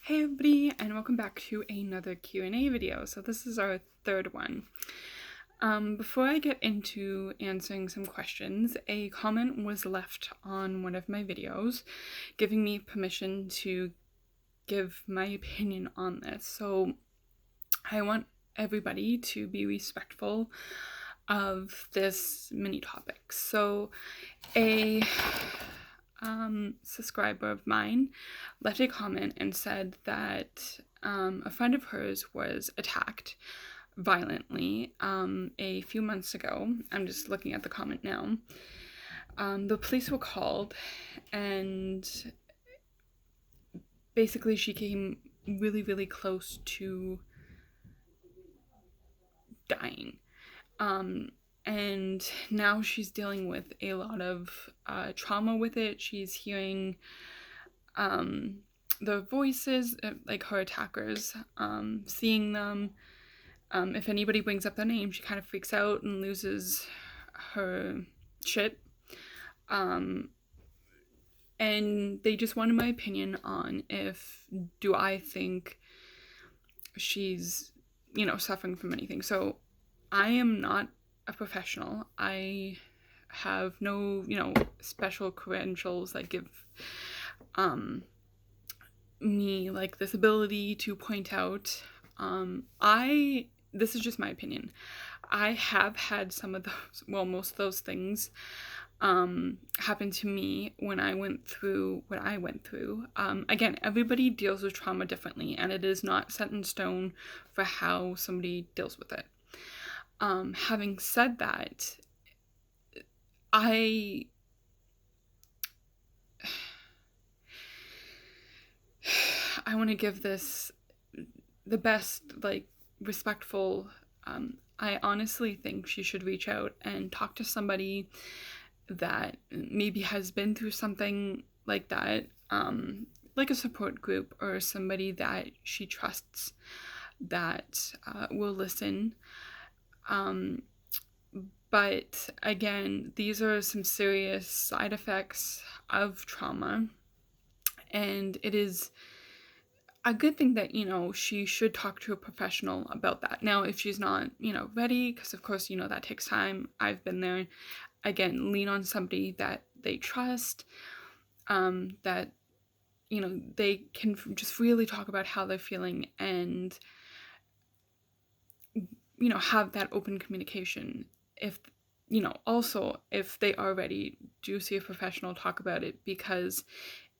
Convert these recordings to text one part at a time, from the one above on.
Hey everybody, and welcome back to another Q&A video. So this is our third one. Before I get into answering some questions, a comment was left on one of my videos giving me permission to give my opinion on this. So I want everybody to be respectful of this mini topic. So a subscriber of mine left a comment and said that a friend of hers was attacked violently a few months ago. I'm just looking at the comment now. The police were called, and basically she came really, really close to dying. And now she's dealing with a lot of trauma with it. She's hearing the voices, like her attackers, seeing them. If anybody brings up their name, she kind of freaks out and loses her shit. And they just wanted my opinion on do I think she's, suffering from anything. So I am not a professional. I have no, special credentials that give me like this ability to point out. This is just my opinion. I have had some of those, well, most of those things happen to me when I went through what I went through. Again, everybody deals with trauma differently, and it is not set in stone for how somebody deals with it. Having said that, I want to give this the best, respectful. I honestly think she should reach out and talk to somebody that maybe has been through something like that, like a support group or somebody that she trusts that will listen. But again, these are some serious side effects of trauma, and it is a good thing that, she should talk to a professional about that. Now, if she's not, ready, because of course, that takes time. I've been there. Again, lean on somebody that they trust, that, they can just really talk about how they're feeling and, have that open communication. If, also, if they are ready, do see a professional, talk about it, because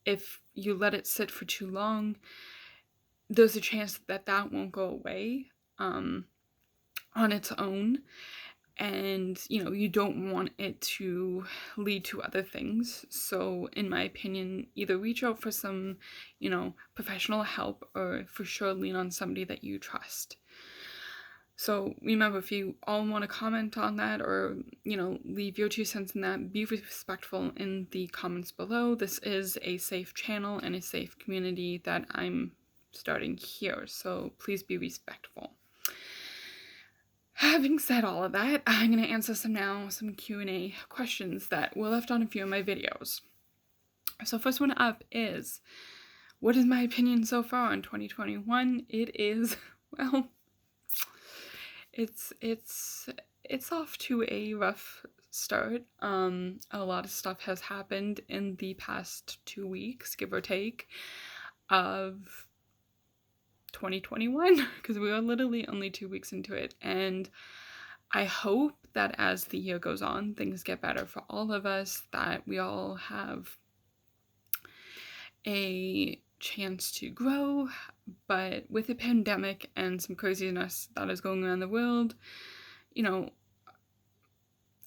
if you let it sit for too long, there's a chance that won't go away on its own, and you don't want it to lead to other things. So in my opinion, either reach out for some professional help, or for sure lean on somebody that you trust. So remember, if you all want to comment on that, or leave your 2 cents in that, be respectful in the comments below. This is a safe channel and a safe community that I'm starting here, so please be respectful. Having said all of that, I'm going to answer some Q&A questions that were left on a few of my videos. So first one up is, what is my opinion so far on 2021? It is, well, it's off to a rough start. A lot of stuff has happened in the past 2 weeks, give or take, of 2021, because we are literally only 2 weeks into it, and I hope that as the year goes on, things get better for all of us, that we all have a chance to grow. But with the pandemic and some craziness that is going around the world,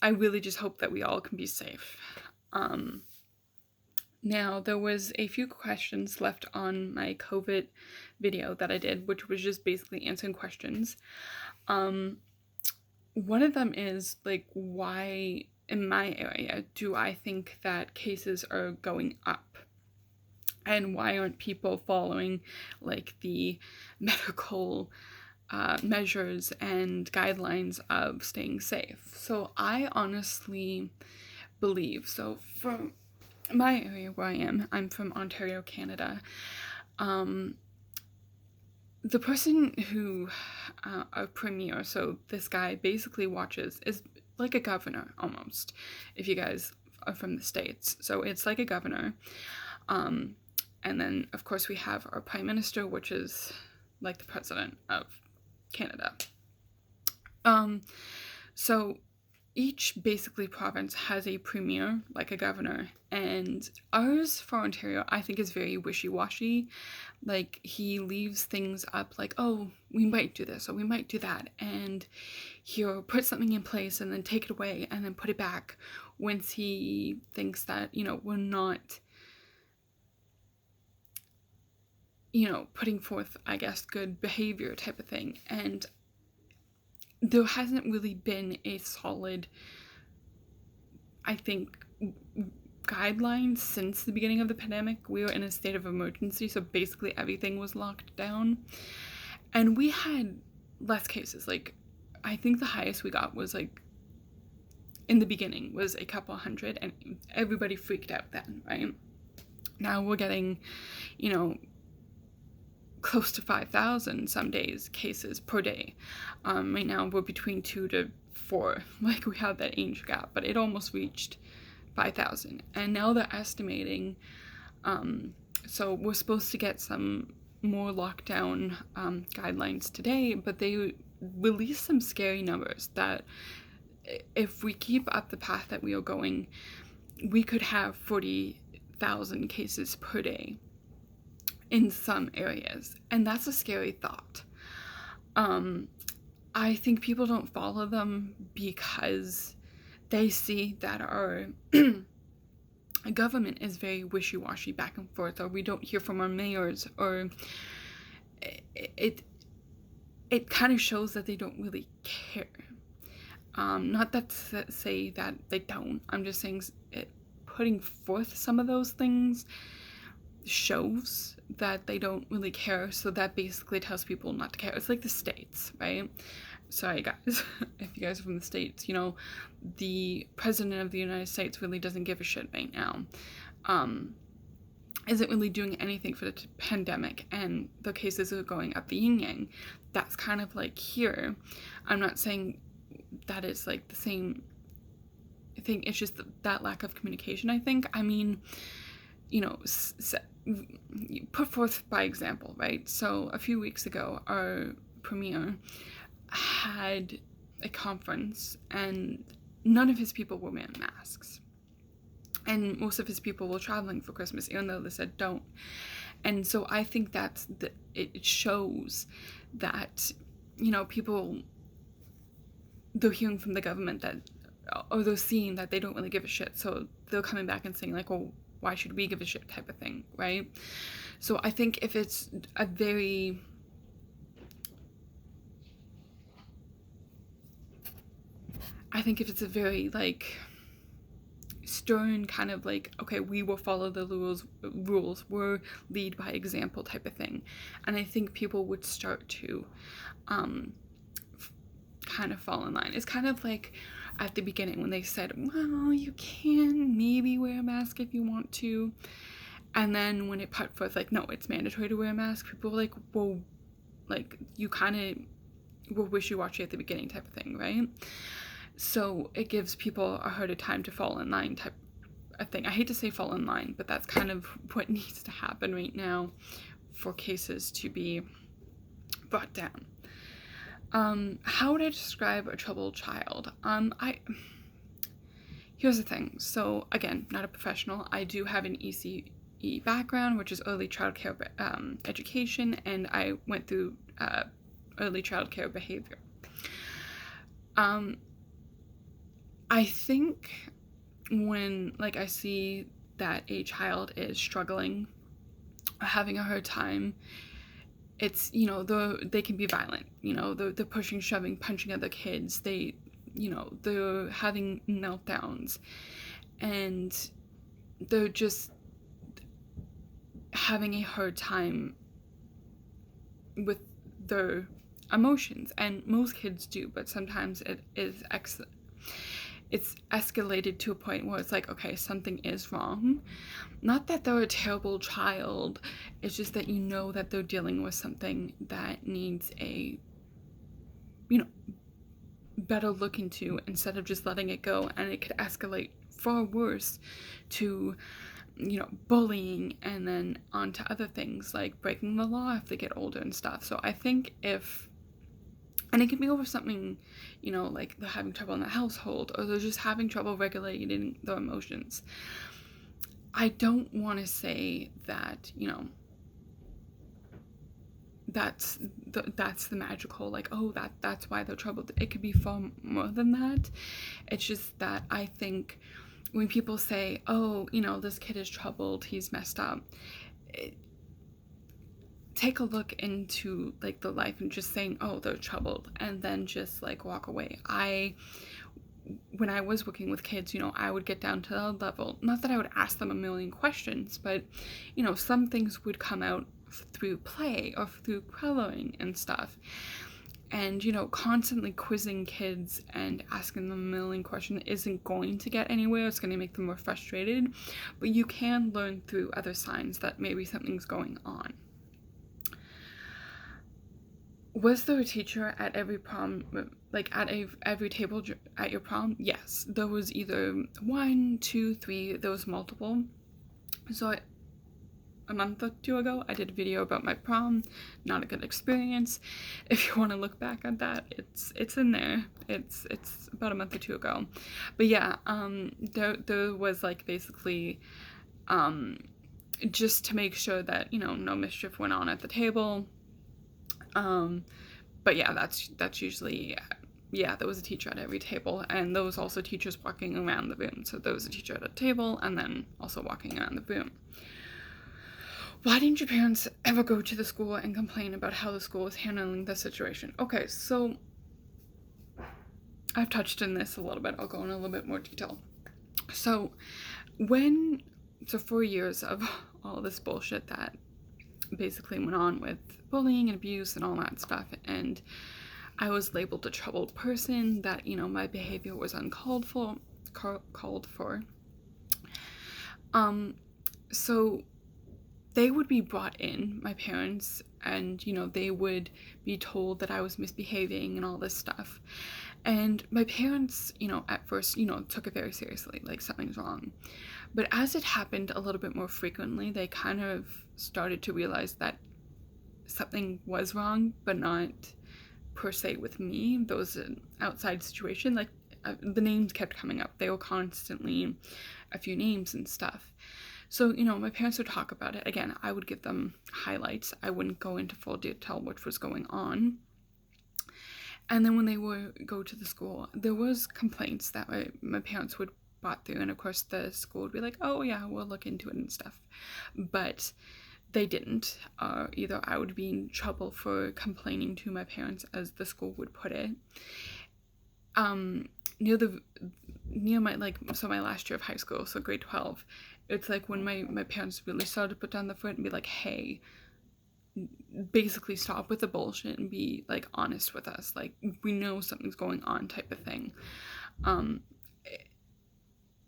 I really just hope that we all can be safe. Now, there was a few questions left on my COVID video that I did, which was just basically answering questions. One of them is, why in my area do I think that cases are going up? And why aren't people following, the medical measures and guidelines of staying safe? So I honestly believe, so from my area where I'm from Ontario, Canada, the person who, a premier, so this guy basically watches, is like a governor almost, if you guys are from the States. So it's like a governor. And then, of course, we have our prime minister, which is like the president of Canada. So each basically province has a premier, like a governor, and ours for Ontario, I think, is very wishy-washy. Like, he leaves things up like, oh, we might do this or we might do that, and he'll put something in place and then take it away and then put it back once he thinks that, we're not, putting forth, I guess, good behavior type of thing. And there hasn't really been a solid, I think, guidelines since the beginning of the pandemic. We were in a state of emergency, so basically everything was locked down. And we had less cases. Like, I think the highest we got was, like, in the beginning was a couple hundred, and everybody freaked out then, right? Now we're getting, close to 5,000 some days cases per day. Right now we're between 2 to 4, like we have that age gap, but it almost reached 5,000. And now they're estimating, so we're supposed to get some more lockdown guidelines today, but they released some scary numbers that if we keep up the path that we are going, we could have 40,000 cases per day in some areas, and that's a scary thought. I think people don't follow them because they see that our government is very wishy-washy, back and forth, or we don't hear from our mayors, or it kind of shows that they don't really care. Not that to say that they don't. I'm just saying putting forth some of those things shows that they don't really care, so that basically tells people not to care. It's like the States, right? Sorry guys, if you guys are from the States, the president of the United States really doesn't give a shit right now. Isn't really doing anything for the pandemic, and the cases are going up the yin-yang. That's kind of like here. I'm not saying that it's like the same thing, it's just that lack of communication, I think. I mean, put forth by example, right? So a few weeks ago, our premier had a conference and none of his people were wearing masks. And most of his people were traveling for Christmas, even though they said don't. And so I think it shows that, people, they're hearing from the government that, or they're seeing that they don't really give a shit. So they're coming back and saying like, well, why should we give a shit type of thing, right? So I think if it's a very like stern kind of like, okay, we will follow the rules, we'll lead by example type of thing, and I think people would start to kind of fall in line. It's kind of like at the beginning when they said, well, you can maybe wear a mask if you want to, and then when it put forth like, no, it's mandatory to wear a mask, people were like, well, like, you kind of were wishy-washy at the beginning type of thing, right? So it gives people a harder time to fall in line type of thing. I hate to say fall in line, but that's kind of what needs to happen right now for cases to be brought down. How would I describe a troubled child? Here's the thing. So again, not a professional. I do have an ECE background, which is early child care education, and I went through early child care behavior. I think when, like, I see that a child is struggling or having a hard time, it's, they can be violent, they're pushing, shoving, punching other kids, they're having meltdowns, and they're just having a hard time with their emotions, and most kids do, but sometimes it it's escalated to a point where it's like, okay, something is wrong. Not that they're a terrible child, it's just that you know that they're dealing with something that needs a, you know, better look into, instead of just letting it go, and it could escalate far worse to, you know, bullying, and then on to other things like breaking the law if they get older and stuff. So I think and it can be over something, you know, like they're having trouble in the household, or they're just having trouble regulating their emotions. I don't want to say that, you know, that's the magical, like, oh, that's why they're troubled. It could be far more than that. It's just that I think when people say, oh, you know, this kid is troubled, he's messed up, take a look into like the life, and just saying, oh, they're troubled, and then just like walk away. When I was working with kids, you know, I would get down to that level. Not that I would ask them a million questions, but, you know, some things would come out through play or through coloring and stuff. And, you know, constantly quizzing kids and asking them a million questions isn't going to get anywhere. It's going to make them more frustrated. But you can learn through other signs that maybe something's going on. Was there a teacher at every prom, like at every table at your prom? Yes, there was either 1, 2, 3, there was multiple. So a month or two ago, I did a video about my prom. Not a good experience. If you want to look back at that, it's in there. It's about a month or two ago. But yeah, there was like basically just to make sure that, you know, no mischief went on at the table. But yeah, that's usually, yeah, there was a teacher at every table, and there was also teachers walking around the room. So there was a teacher at a table, and then also walking around the room. Why didn't your parents ever go to the school and complain about how the school was handling the situation? Okay, so I've touched on this a little bit. I'll go in a little bit more detail. So 4 years of all this bullshit that basically went on with bullying and abuse and all that stuff, and I was labeled a troubled person, that, you know, my behavior was uncalled for. So they would be brought in, my parents, and, you know, they would be told that I was misbehaving and all this stuff. And my parents, you know, at first, you know, took it very seriously, like something's wrong. But as it happened a little bit more frequently, they kind of started to realize that something was wrong, but not per se with me. There was an outside situation, like the names kept coming up. They were constantly a few names and stuff. So, you know, my parents would talk about it. Again, I would give them highlights. I wouldn't go into full detail what was going on. And then when they would go to the school, there was complaints that my parents would brought through, and of course the school would be like, oh yeah, we'll look into it and stuff. But they didn't. Either I would be in trouble for complaining to my parents, as the school would put it. Near my last year of high school, so grade 12, it's like when my parents really started to put down the foot and be like, hey, basically stop with the bullshit and be like honest with us, like we know something's going on, type of thing.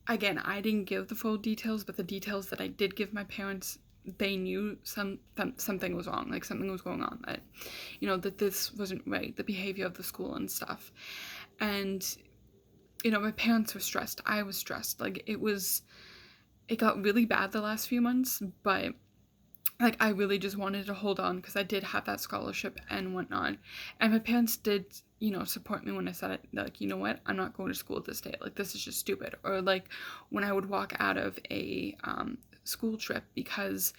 Again, I didn't give the full details, but the details that I did give my parents, they knew something was wrong, like something was going on, that, you know, that this wasn't right, the behavior of the school and stuff. And, you know, my parents were stressed, I was stressed, like it got really bad the last few months, but like I really just wanted to hold on because I did have that scholarship and whatnot. And my parents did, you know, support me when I said it, like, you know what, I'm not going to school this day, like this is just stupid. Or like when I would walk out of a school trip because,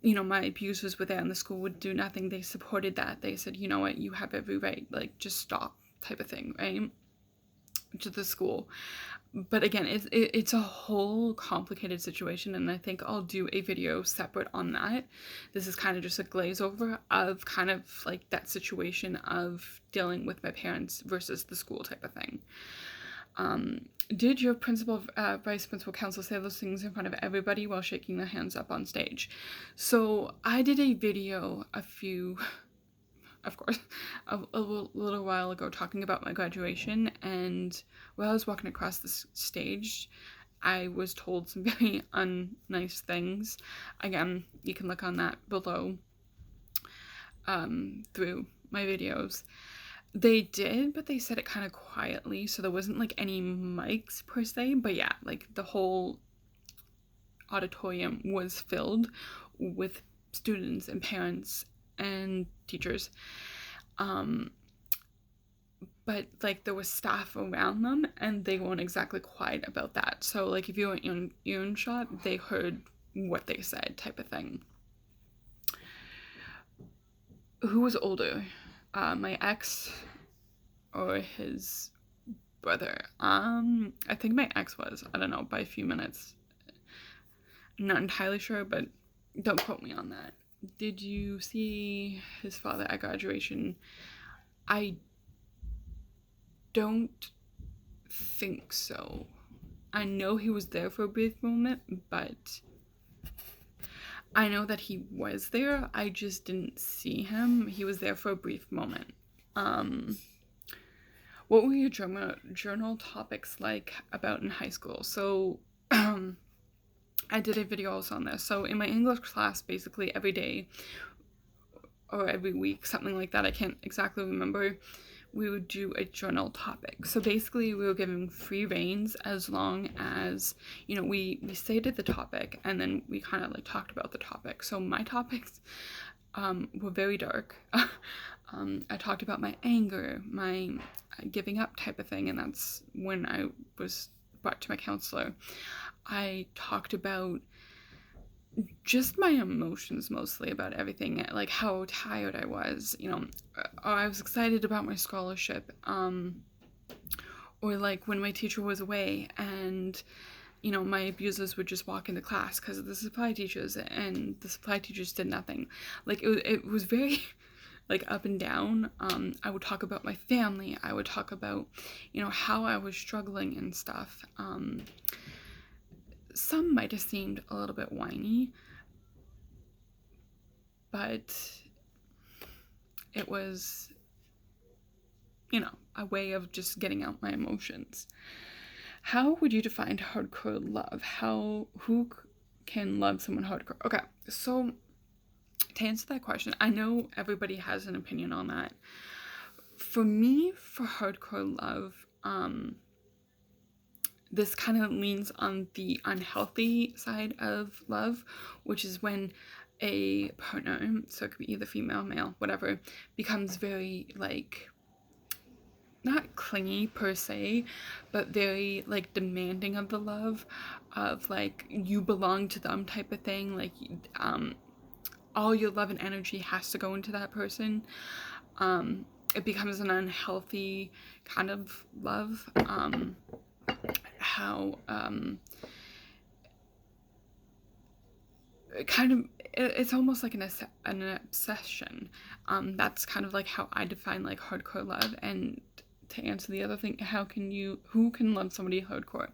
you know, my abusers were there and the school would do nothing, they supported that. They said, you know what, you have every right, like just stop, type of thing, right, to the school. But again, it's a whole complicated situation, and I think I'll do a video separate on that. This is kind of just a glaze over of kind of like that situation of dealing with my parents versus the school type of thing. Did your principal, vice principal, counsel say those things in front of everybody while shaking their hands up on stage? So I did a video of course, a little while ago talking about my graduation, and while I was walking across the stage, I was told some very unnice things. Again, you can look on that below through my videos. They did, but they said it kind of quietly, so there wasn't like any mics per se, but yeah, like the whole auditorium was filled with students and parents and teachers. But like there was staff around them and they weren't exactly quiet about that. So like if you were in earshot, they heard what they said, type of thing. Who was older? My ex or his brother? I think my ex was. I don't know, by a few minutes. I'm not entirely sure, but don't quote me on that. Did you see his father at graduation? I don't think so. I know he was there for a brief moment, but I know that he was there. I just didn't see him. He was there for a brief moment. What were your journal topics like about in high school? So I did a video also on this. So in my English class, basically every day or every week, something like that, I can't exactly remember, we would do a journal topic. So basically we were given free reins as long as, you know, we stated the topic and then we kind of like talked about the topic. So my topics were very dark. I talked about my anger, my giving up type of thing, and that's when I was brought to my counselor. I talked about just my emotions, mostly about everything, like how tired I was, you know, I was excited about my scholarship, or like when my teacher was away and, you know, my abusers would just walk into class because of the supply teachers, and the supply teachers did nothing. Like it was very like up and down. I would talk about my family. I would talk about, you know, how I was struggling and stuff. Some might have seemed a little bit whiny, but it was, you know, a way of just getting out my emotions. How would you define hardcore love? Who can love someone hardcore? Okay, so to answer that question, I know everybody has an opinion on that. For me, for hardcore love, this kind of leans on the unhealthy side of love, which is when a partner, so it could be either female, male, whatever, becomes very, like, not clingy per se, but very, like, demanding of the love, of, like, you belong to them type of thing, like, all your love and energy has to go into that person. It becomes an unhealthy kind of love. It's almost like an obsession. That's kind of like how I define like hardcore love. And to answer the other thing, who can love somebody hardcore?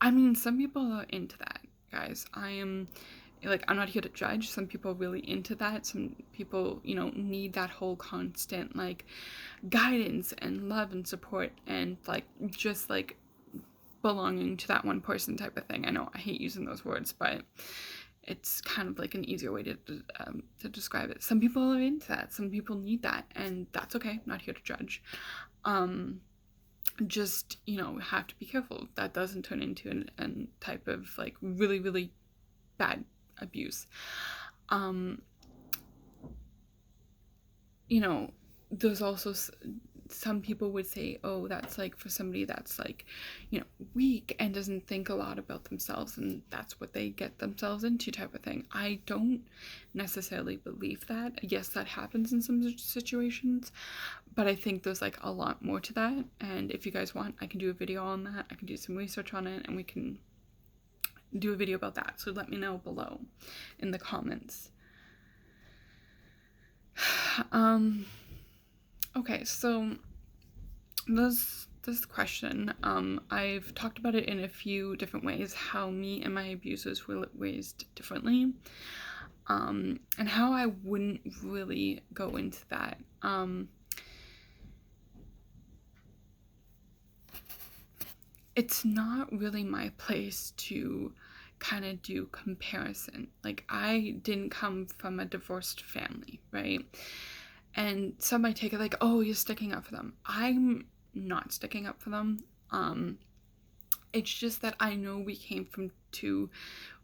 I mean, some people are into that, guys. I'm not here to judge. Some people are really into that. Some people, you know, need that whole constant like guidance and love and support and like just like belonging to that one person type of thing. I know I hate using those words, but it's kind of like an easier way to describe it. Some people are into that. Some people need that, and that's okay. I'm not here to judge. Just, you know, have to be careful that doesn't turn into a type of like really, really bad abuse. You know, there's also some people would say, oh, that's like for somebody that's like, you know, weak and doesn't think a lot about themselves and that's what they get themselves into type of thing. I don't necessarily believe that. Yes, that happens in some situations, but I think there's like a lot more to that. And if you guys want, I can do a video on that. I can do some research on it and we can do a video about that. So let me know below in the comments. Okay, so this question, I've talked about it in a few different ways, how me and my abusers were raised differently. and how I wouldn't really go into that. It's not really my place to kind of do comparison. Like, I didn't come from a divorced family, right? And some might take it like, oh, you're sticking up for them. I'm not sticking up for them. It's just that I know we came from two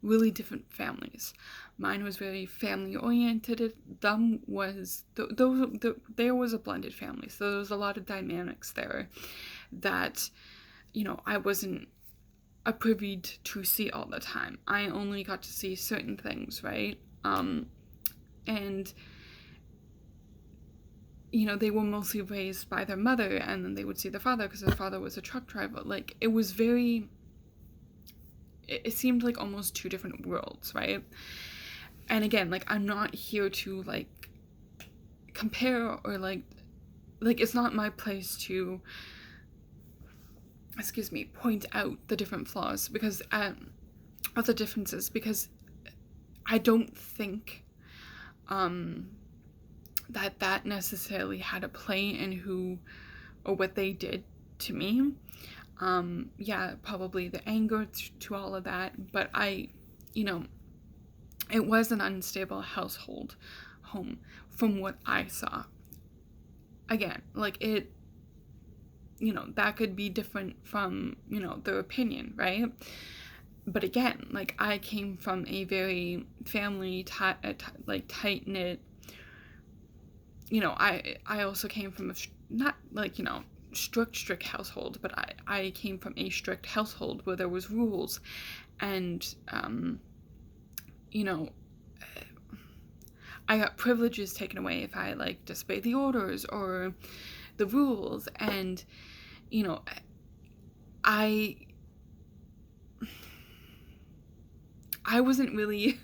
really different families. Mine was very family oriented. Them was there was a blended family, so there was a lot of dynamics there that, you know, I wasn't privy to see all the time. I only got to see certain things, right? And you know, they were mostly raised by their mother, and then they would see their father because their father was a truck driver. Like, it was very, it seemed like almost two different worlds, right? And again, like, I'm not here to like compare or like it's not my place to, point out the different flaws because of the differences, because I don't think that necessarily had a play in who or what they did to me. Yeah, probably the anger to all of that, but you know, it was an unstable home from what I saw. Again, like, it, you know, that could be different from, you know, their opinion, right? But again, like, I came from a very family tight-knit, you know, I also came from a not like, you know, strict household, but I came from a strict household where there was rules, and you know, I got privileges taken away if I like disobeyed the orders or the rules. And you know, I wasn't really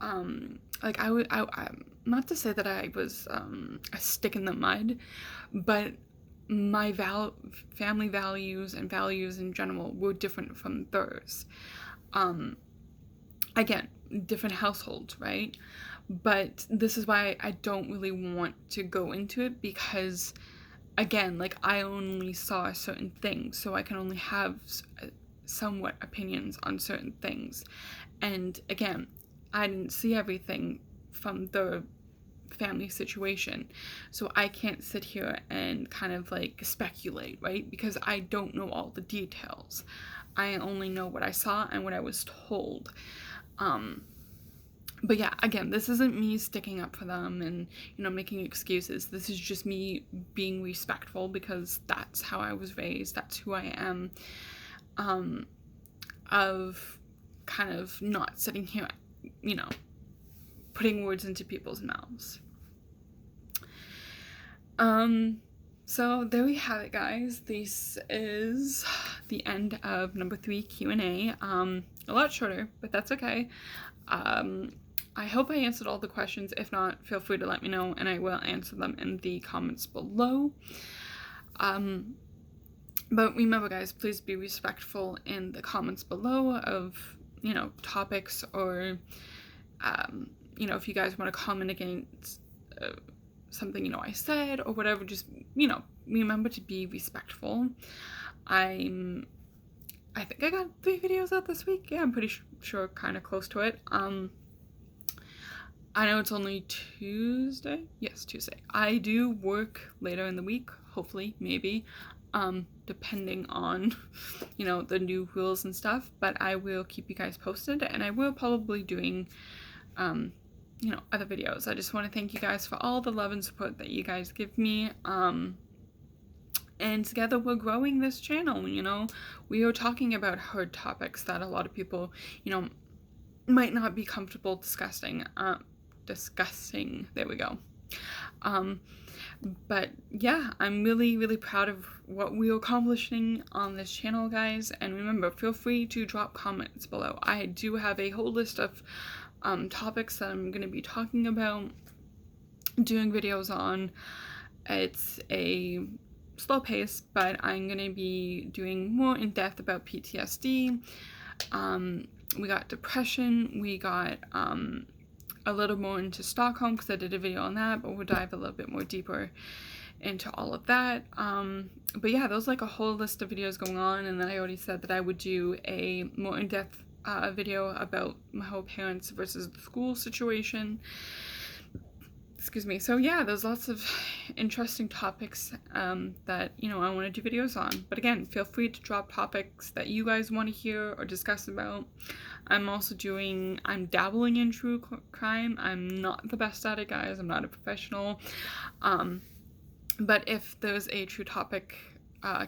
like, I not to say that I was a stick in the mud, but my family values and values in general were different from theirs. Again, different households, right? But this is why I don't really want to go into it, because again, like, I only saw certain things, so I can only have somewhat opinions on certain things. And again, I didn't see everything from the family situation, so I can't sit here and kind of like speculate, right? Because I don't know all the details. I only know what I saw and what I was told. But yeah, again, this isn't me sticking up for them and, you know, making excuses. This is just me being respectful, because that's how I was raised. That's who I am. Of kind of not sitting here, you know, putting words into people's mouths. So there we have it, guys. This is the end of number 3 Q&A. A lot shorter, but that's okay. I hope I answered all the questions. If not, feel free to let me know, and I will answer them in the comments below. But remember, guys, please be respectful in the comments below of, you know, topics, or, you know, if you guys want to comment against something, you know, I said or whatever, just, you know, remember to be respectful. I think I got 3 videos out this week. Yeah, I'm pretty sure, kind of close to it. I know it's only Tuesday. Yes, Tuesday. I do work later in the week, hopefully, maybe, depending on, you know, the new rules and stuff, but I will keep you guys posted, and I will probably doing, you know, other videos. I just want to thank you guys for all the love and support that you guys give me, and together we're growing this channel. You know, we are talking about hard topics that a lot of people, you know, might not be comfortable discussing. There we go. But yeah, I'm really proud of what we're accomplishing on this channel, guys. And remember, feel free to drop comments below. I do have a whole list of topics that I'm going to be talking about, doing videos on. It's a slow pace, but I'm going to be doing more in depth about PTSD. We got depression, we got a little more into Stockholm because I did a video on that, but we'll dive a little bit more deeper into all of that. But yeah, there's like a whole list of videos going on, and then I already said that I would do a more in-depth video about my whole parents versus the school situation. Excuse me. So yeah, there's lots of interesting topics that, you know, I want to do videos on. But again, feel free to drop topics that you guys want to hear or discuss about. I'm dabbling in true crime. I'm not the best at it, guys. I'm not a professional. But if there's a true topic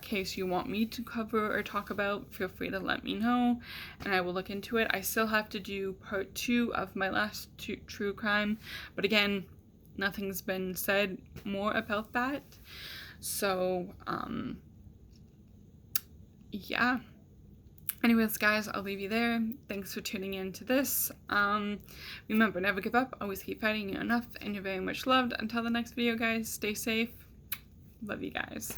case you want me to cover or talk about, feel free to let me know, and I will look into it. I still have to do part 2 of my last true crime, but again, nothing's been said more about that. So, yeah. Anyways, guys, I'll leave you there. Thanks for tuning in to this. Remember, never give up, always keep fighting, you're enough, and you're very much loved. Until the next video, guys, stay safe. Love you guys.